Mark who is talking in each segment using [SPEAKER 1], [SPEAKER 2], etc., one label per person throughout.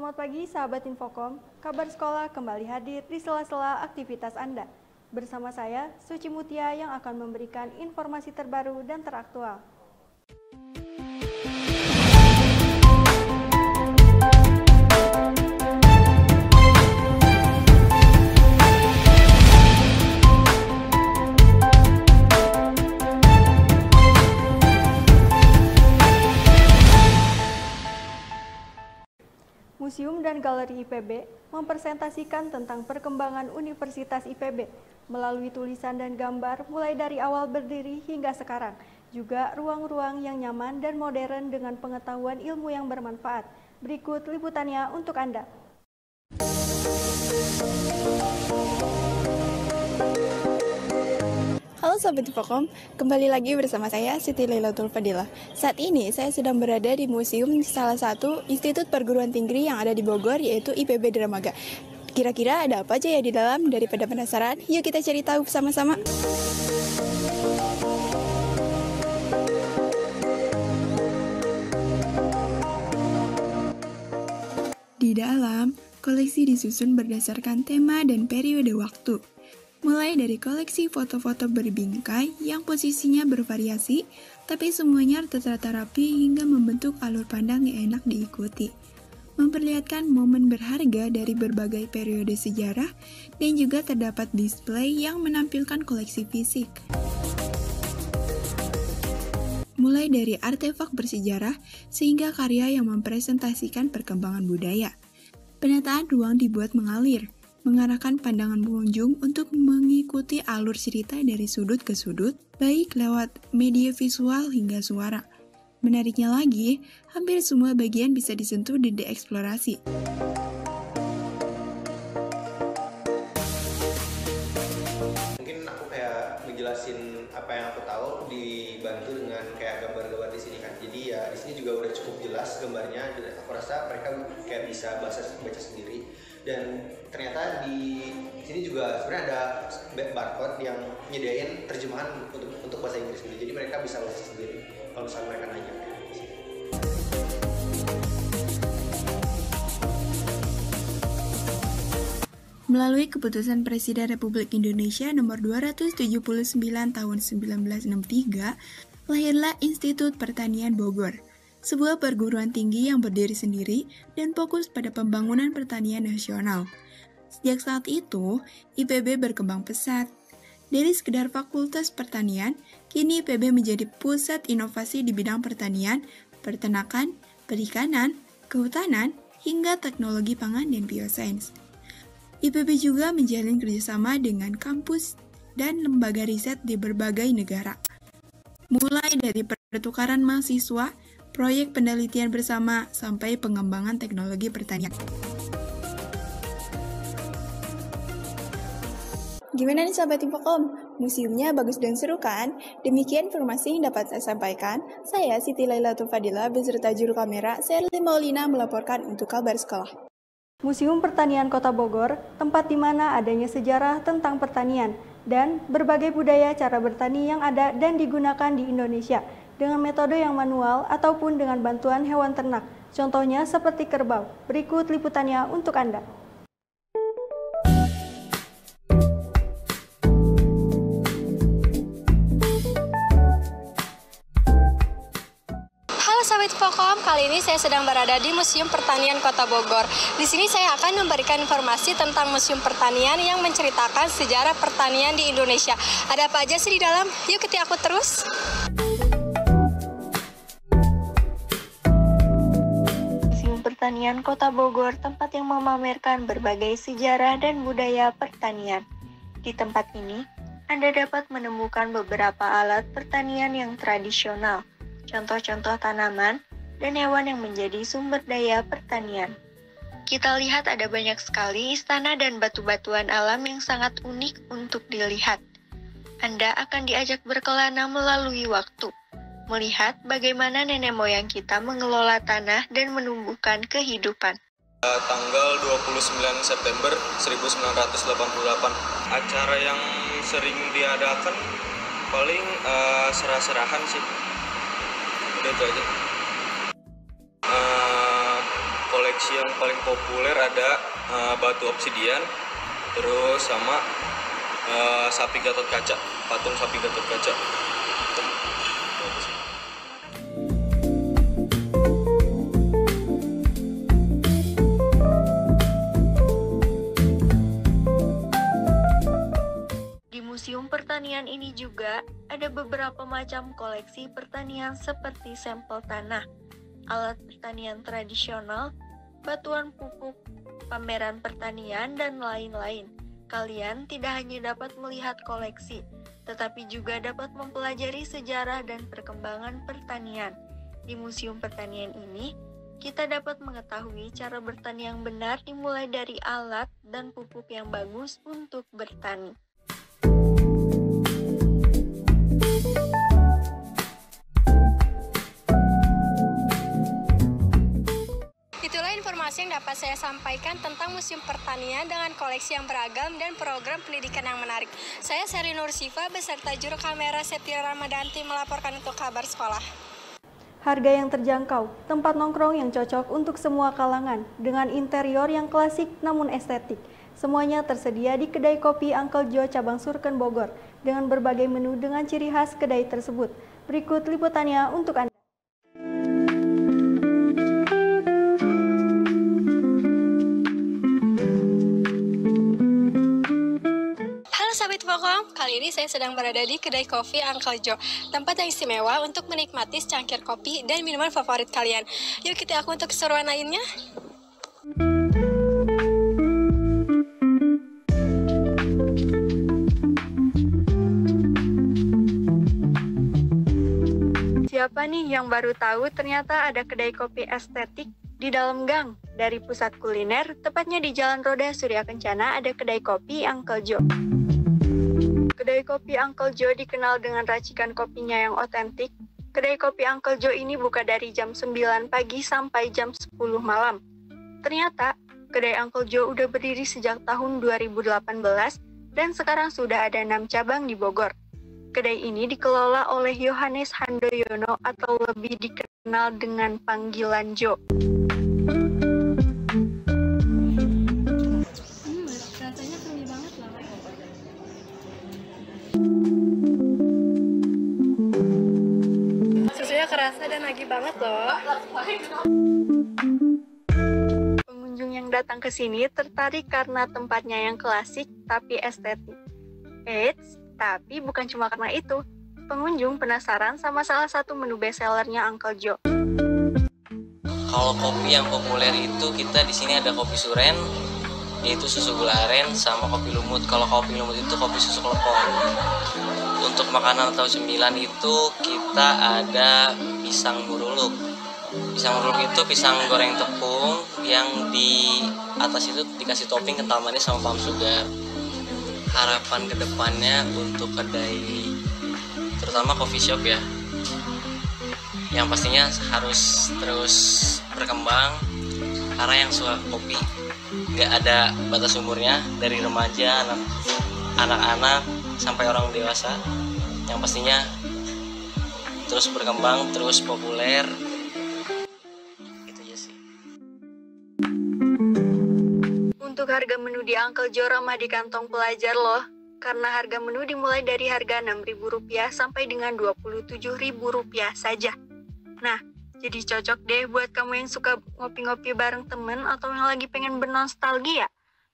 [SPEAKER 1] Selamat pagi sahabat Infokom, kabar sekolah kembali hadir di sela-sela aktivitas Anda. Bersama saya, Suci Mutia yang akan memberikan informasi terbaru dan teraktual. Museum dan Galeri IPB mempresentasikan tentang perkembangan Universitas IPB melalui tulisan dan gambar mulai dari awal berdiri hingga sekarang. Juga ruang-ruang yang nyaman dan modern dengan pengetahuan ilmu yang bermanfaat. Berikut liputannya untuk Anda.
[SPEAKER 2] Halo Sobat Infokom, kembali lagi bersama saya Siti Lailatul Fadilah. Saat ini saya sedang berada di museum salah satu institut perguruan tinggi yang ada di Bogor, yaitu IPB Dramaga. Kira-kira ada apa aja ya di dalam? Daripada penasaran, yuk kita cari tahu bersama-sama. Di dalam, koleksi disusun berdasarkan tema dan periode waktu. Mulai dari koleksi foto-foto berbingkai yang posisinya bervariasi, tapi semuanya tertata rapi hingga membentuk alur pandang yang enak diikuti. Memperlihatkan momen berharga dari berbagai periode sejarah dan juga terdapat display yang menampilkan koleksi fisik. Mulai dari artefak bersejarah sehingga karya yang mempresentasikan perkembangan budaya. Penataan ruang dibuat mengalir, mengarahkan pandangan pengunjung untuk mengikuti alur cerita dari sudut ke sudut, baik lewat media visual hingga suara. Menariknya lagi, hampir semua bagian bisa disentuh dan dieksplorasi.
[SPEAKER 3] Mungkin aku kayak ngejelasin apa yang aku tahu dibantu dengan kayak gambar-gambar di sini kan. Jadi ya di sini juga udah cukup jelas gambarnya dan aku rasa mereka kayak bisa baca sendiri. Dan ternyata di sini juga sebenarnya ada barcode yang nyediain terjemahan untuk bahasa Inggris gitu. Jadi mereka bisa baca sendiri kalau misalnya mereka nanya.
[SPEAKER 2] Melalui keputusan Presiden Republik Indonesia nomor 279 tahun 1963, lahirlah Institut Pertanian Bogor, sebuah perguruan tinggi yang berdiri sendiri dan fokus pada pembangunan pertanian nasional. Sejak saat itu, IPB berkembang pesat. Dari sekedar fakultas pertanian, kini IPB menjadi pusat inovasi di bidang pertanian, peternakan, perikanan, kehutanan, hingga teknologi pangan dan biosains. IPB juga menjalin kerjasama dengan kampus dan lembaga riset di berbagai negara. Mulai dari pertukaran mahasiswa, proyek penelitian bersama, sampai pengembangan teknologi pertanian. Gimana nih Sobat Infokom? Museumnya bagus dan seru kan? Demikian informasi yang dapat saya sampaikan. Saya Siti Lailatul Fadilah beserta juru kamera Sherly Maulina melaporkan untuk kabar sekolah.
[SPEAKER 1] Museum Pertanian Kota Bogor, tempat di mana adanya sejarah tentang pertanian dan berbagai budaya cara bertani yang ada dan digunakan di Indonesia dengan metode yang manual ataupun dengan bantuan hewan ternak. Contohnya seperti kerbau. Berikut liputannya untuk Anda.
[SPEAKER 4] Sobat Infokom, kali ini saya sedang berada di Museum Pertanian Kota Bogor. Di sini saya akan memberikan informasi tentang Museum Pertanian yang menceritakan sejarah pertanian di Indonesia. Ada apa aja sih di dalam? Yuk ikuti aku terus.
[SPEAKER 1] Museum Pertanian Kota Bogor, tempat yang memamerkan berbagai sejarah dan budaya pertanian. Di tempat ini, Anda dapat menemukan beberapa alat pertanian yang tradisional, contoh-contoh tanaman, dan hewan yang menjadi sumber daya pertanian. Kita lihat ada banyak sekali istana dan batu-batuan alam yang sangat unik untuk dilihat. Anda akan diajak berkelana melalui waktu, melihat bagaimana nenek moyang kita mengelola tanah dan menumbuhkan kehidupan.
[SPEAKER 5] Tanggal 29 September 1988, acara yang sering diadakan paling serah-serahan sih. Itu aja. koleksi yang paling populer ada batu obsidian, terus sama sapi Gatot Kaca, patung sapi Gatot Kaca.
[SPEAKER 1] Di Museum Pertanian ini juga ada beberapa macam koleksi pertanian seperti sampel tanah, alat pertanian tradisional, batuan pupuk, pameran pertanian, dan lain-lain. Kalian tidak hanya dapat melihat koleksi, tetapi juga dapat mempelajari sejarah dan perkembangan pertanian. Di Museum Pertanian ini, kita dapat mengetahui cara bertani yang benar dimulai dari alat dan pupuk yang bagus untuk bertani.
[SPEAKER 4] Itulah informasi yang dapat saya sampaikan tentang Museum Pertanian dengan koleksi yang beragam dan program pendidikan yang menarik. Saya Seri Nursifa beserta juru kamera Septira Ramadanti melaporkan untuk Kabar Sekolah.
[SPEAKER 6] Harga yang terjangkau, tempat nongkrong yang cocok untuk semua kalangan, dengan interior yang klasik namun estetik. Semuanya tersedia di kedai kopi Uncle Joe cabang Surken Bogor, dengan berbagai menu dengan ciri khas kedai tersebut. Berikut liputannya untuk Anda.
[SPEAKER 4] Kali ini saya sedang berada di kedai kopi Uncle Joe, tempat yang istimewa untuk menikmati secangkir kopi dan minuman favorit kalian. Yuk kita aku untuk keseruan lainnya.
[SPEAKER 1] Siapa nih yang baru tahu ternyata ada kedai kopi estetik di dalam gang? Dari pusat kuliner, tepatnya di Jalan Roda Surya Kencana, ada kedai kopi Uncle Joe. Kedai kopi Uncle Joe dikenal dengan racikan kopinya yang otentik. Kedai kopi Uncle Joe ini buka dari jam 9 pagi sampai jam 10 malam. Ternyata, kedai Uncle Joe udah berdiri sejak tahun 2018 dan sekarang sudah ada 6 cabang di Bogor. Kedai ini dikelola oleh Yohanes Handoyono atau lebih dikenal dengan panggilan Joe.
[SPEAKER 4] Rasanya creamy banget loh. Susunya kerasa dan nagih banget loh.
[SPEAKER 1] Pengunjung yang datang ke sini tertarik karena tempatnya yang klasik tapi estetik. Eits, tapi bukan cuma karena itu. Pengunjung penasaran sama salah satu menu bestsellernya Uncle Joe.
[SPEAKER 7] Kalau kopi yang populer itu kita di sini ada kopi suren, yaitu susu gula aren, sama kopi lumut. Kalau kopi lumut itu kopi susu klepon. Untuk makanan atau cemilan itu kita ada pisang muruluk. Pisang muruluk itu pisang goreng tepung yang di atas itu dikasih topping kental manis sama palm sugar. Harapan kedepannya untuk kedai, terutama coffee shop ya, yang pastinya harus terus berkembang, karena yang suka kopi nggak ada batas umurnya, dari remaja, anak-anak sampai orang dewasa, yang pastinya terus berkembang, terus populer. Gitu aja sih.
[SPEAKER 1] Untuk harga menu di Uncle Joe ramah di kantong pelajar loh, karena harga menu dimulai dari harga Rp6.000 sampai dengan Rp27.000 saja. Nah, jadi cocok deh buat kamu yang suka ngopi-ngopi bareng temen atau yang lagi pengen bernostalgia.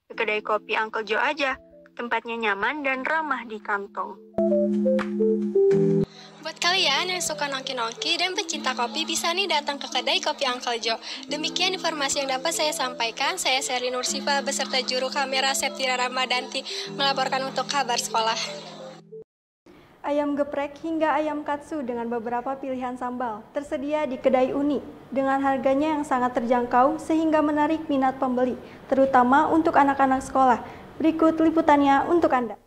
[SPEAKER 1] Ke kedai kopi Uncle Joe aja, tempatnya nyaman dan ramah di kantong.
[SPEAKER 4] Buat kalian yang suka nongki-nongki dan pecinta kopi, bisa nih datang ke kedai kopi Uncle Joe. Demikian informasi yang dapat saya sampaikan. Saya Seri Nursifa beserta juru kamera Septira Ramadanti melaporkan untuk Kabar Sekolah.
[SPEAKER 6] Ayam geprek hingga ayam katsu dengan beberapa pilihan sambal tersedia di kedai Uni dengan harganya yang sangat terjangkau sehingga menarik minat pembeli, terutama untuk anak-anak sekolah. Berikut liputannya untuk Anda.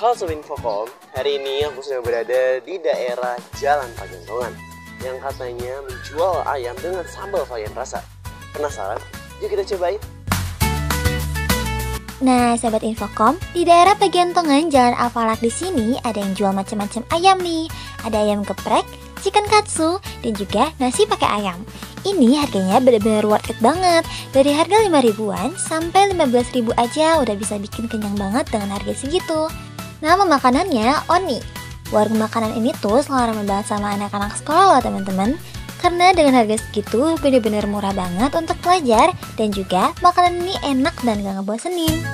[SPEAKER 8] Halo Sobat Infocom, hari ini aku sedang berada di daerah Jalan Pagentongan yang katanya menjual ayam dengan sambal varian rasa. Penasaran? Yuk kita cobain.
[SPEAKER 9] Nah, sahabat Infocom, di daerah Pagentongan Jalan Alfalak di sini ada yang jual macam-macam ayam nih. Ada ayam geprek, chicken katsu, dan juga nasi pakai ayam. Ini harganya benar-benar worth it banget. Dari harga 5 ribuan sampai 15 ribu aja udah bisa bikin kenyang banget dengan harga segitu. Nama makanannya Oni. Warung makanan ini tuh selalu ramai banget sama anak-anak sekolah loh teman-teman. Karena dengan harga segitu bener-bener murah banget untuk pelajar dan juga makanan ini enak dan gak ngebosenin.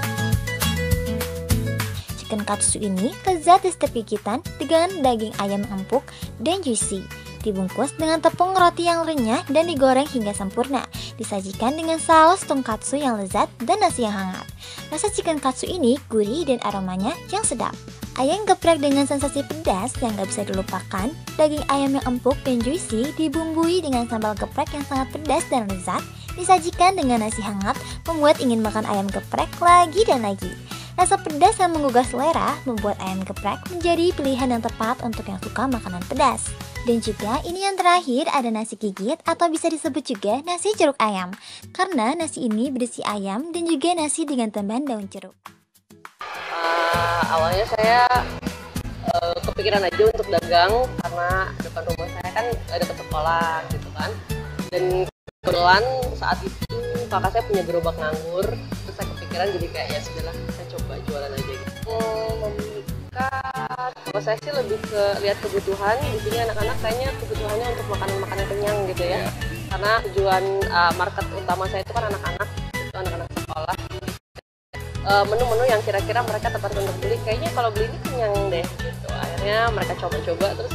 [SPEAKER 9] Chicken katsu ini lezat di setiap gigitan dengan daging ayam yang empuk dan juicy. Dibungkus dengan tepung roti yang renyah dan digoreng hingga sempurna. Disajikan dengan saus tonkatsu yang lezat dan nasi yang hangat. Rasa chicken katsu ini gurih dan aromanya yang sedap. Ayam geprek dengan sensasi pedas yang gak bisa dilupakan. Daging ayam yang empuk dan juicy dibumbui dengan sambal geprek yang sangat pedas dan lezat. Disajikan dengan nasi hangat membuat ingin makan ayam geprek lagi dan lagi. Rasa pedas yang menggugah selera membuat ayam geprek menjadi pilihan yang tepat untuk yang suka makanan pedas. Dan juga ini yang terakhir ada nasi gigit atau bisa disebut juga nasi jeruk ayam. Karena nasi ini berisi ayam dan juga nasi dengan tambahan daun jeruk.
[SPEAKER 10] Awalnya saya kepikiran aja untuk dagang karena depan rumah saya kan dekat sekolah gitu kan. Dan kebetulan saat itu kakak saya punya gerobak nganggur, terus saya kepikiran jadi kayak ya sudahlah saya coba jualan aja gitu. Kalau saya sih lebih ke lihat kebutuhan di sini anak-anak kayaknya kebutuhannya untuk makanan-makanan kenyang gitu ya. Karena tujuan market utama saya itu kan anak-anak, itu anak-anak sekolah. Menu-menu yang kira-kira mereka tertarik untuk beli, kayaknya kalau beli ini kenyang deh gitu. Akhirnya mereka coba-coba terus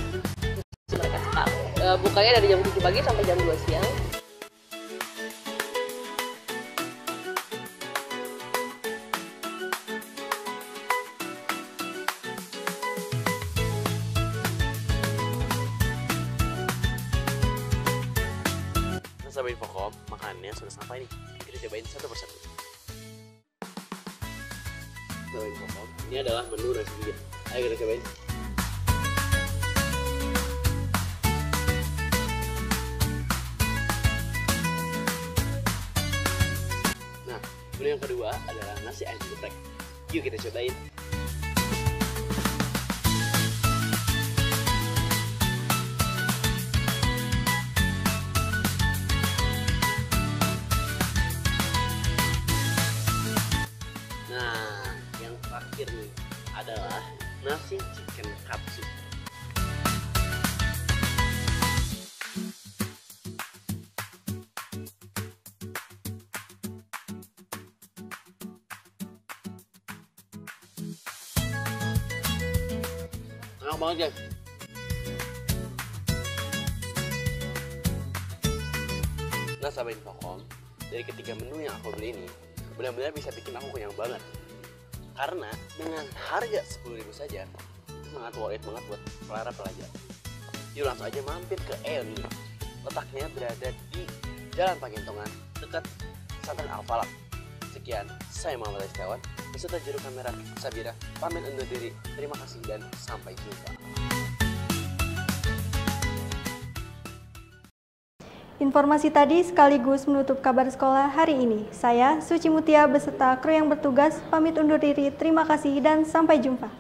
[SPEAKER 10] mereka suka. Bukanya dari jam 7 pagi sampai jam 2 siang.
[SPEAKER 8] Sahabat Infocom, makanannya sudah sampai nih. Kita cobain satu persatu. Sahabat Infocom, ini adalah menu nasi gigit. Ayo kita cobain. Nah, menu yang kedua adalah nasi ayam geprek. Yuk kita cobain. Terakhir nih adalah nasi chicken katsu. Enak banget guys. Nah sahabat Infocom, dari ketiga menu yang aku beli ini benar-benar bisa bikin aku kenyang banget. Karena dengan harga 10.000 saja sangat worth it banget buat para pelajar. Yuk langsung aja mampir ke Eon ini. Letaknya berada di Jalan Pagentongan dekat Pesantren Alfalak. Sekian, saya Muhammad Setiawan beserta juru kamera Sabira pamit undur diri. Terima kasih dan sampai jumpa.
[SPEAKER 6] Informasi tadi sekaligus menutup kabar sekolah hari ini. Saya, Suci Mutia, beserta kru yang bertugas, pamit undur diri. Terima kasih dan sampai jumpa.